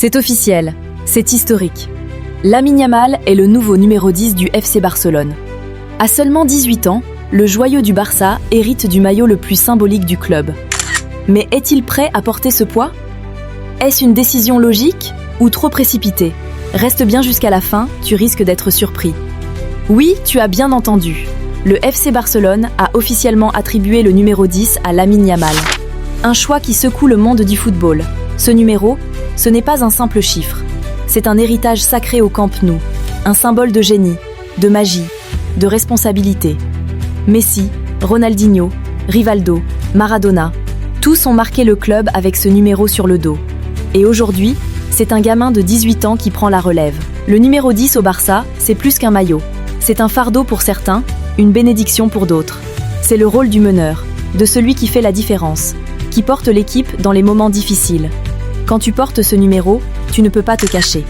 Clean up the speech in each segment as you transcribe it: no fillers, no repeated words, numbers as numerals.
C'est officiel, c'est historique. Lamine Yamal est le nouveau numéro 10 du FC Barcelone. À seulement 18 ans, le joyau du Barça hérite du maillot le plus symbolique du club. Mais est-il prêt à porter ce poids? Est-ce une décision logique ou trop précipitée? Reste bien jusqu'à la fin, tu risques d'être surpris. Oui, tu as bien entendu. Le FC Barcelone a officiellement attribué le numéro 10 à Lamine Yamal. Un choix qui secoue le monde du football. Ce numéro, ce n'est pas un simple chiffre. C'est un héritage sacré au Camp Nou, un symbole de génie, de magie, de responsabilité. Messi, Ronaldinho, Rivaldo, Maradona, tous ont marqué le club avec ce numéro sur le dos. Et aujourd'hui, c'est un gamin de 18 ans qui prend la relève. Le numéro 10 au Barça, c'est plus qu'un maillot. C'est un fardeau pour certains, une bénédiction pour d'autres. C'est le rôle du meneur, de celui qui fait la différence, qui porte l'équipe dans les moments difficiles. Quand tu portes ce numéro, tu ne peux pas te cacher.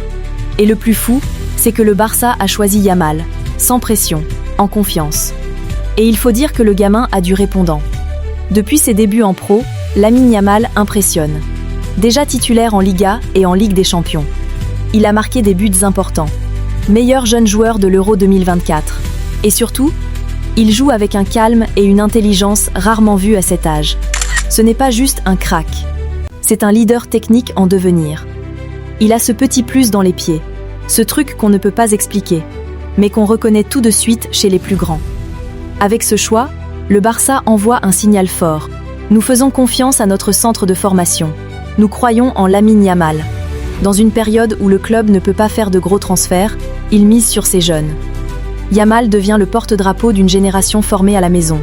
Et le plus fou, c'est que le Barça a choisi Yamal, sans pression, en confiance. Et il faut dire que le gamin a du répondant. Depuis ses débuts en pro, Lamine Yamal impressionne. Déjà titulaire en Liga et en Ligue des Champions. Il a marqué des buts importants. Meilleur jeune joueur de l'Euro 2024. Et surtout, il joue avec un calme et une intelligence rarement vus à cet âge. Ce n'est pas juste un crack. C'est un leader technique en devenir. Il a ce petit plus dans les pieds, ce truc qu'on ne peut pas expliquer, mais qu'on reconnaît tout de suite chez les plus grands. Avec ce choix, le Barça envoie un signal fort. Nous faisons confiance à notre centre de formation. Nous croyons en Lamine Yamal. Dans une période où le club ne peut pas faire de gros transferts, il mise sur ses jeunes. Yamal devient le porte-drapeau d'une génération formée à la maison,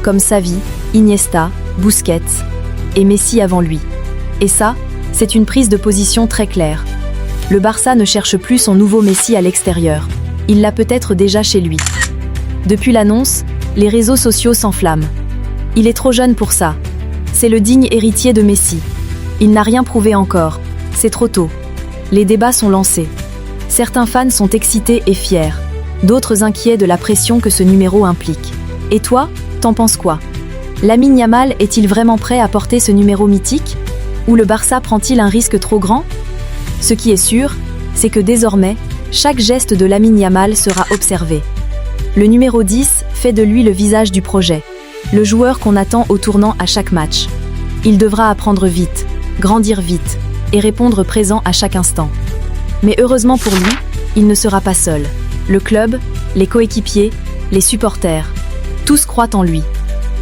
comme Xavi, Iniesta, Busquets et Messi avant lui. Et ça, c'est une prise de position très claire. Le Barça ne cherche plus son nouveau Messi à l'extérieur. Il l'a peut-être déjà chez lui. Depuis l'annonce, les réseaux sociaux s'enflamment. Il est trop jeune pour ça. C'est le digne héritier de Messi. Il n'a rien prouvé encore. C'est trop tôt. Les débats sont lancés. Certains fans sont excités et fiers. D'autres inquiets de la pression que ce numéro implique. Et toi, t'en penses quoi? Lamine Yamal est-il vraiment prêt à porter ce numéro mythique? Ou le Barça prend-il un risque trop grand? Ce qui est sûr, c'est que désormais, chaque geste de Lamine Yamal sera observé. Le numéro 10 fait de lui le visage du projet, le joueur qu'on attend au tournant à chaque match. Il devra apprendre vite, grandir vite et répondre présent à chaque instant. Mais heureusement pour lui, il ne sera pas seul. Le club, les coéquipiers, les supporters, tous croient en lui.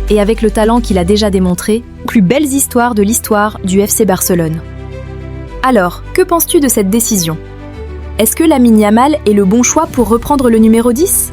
Et avec le talent qu'il a déjà démontré, plus belles histoires de l'histoire du FC Barcelone. Alors, que penses-tu de cette décision? Est-ce que Lamine Yamal est le bon choix pour reprendre le numéro 10?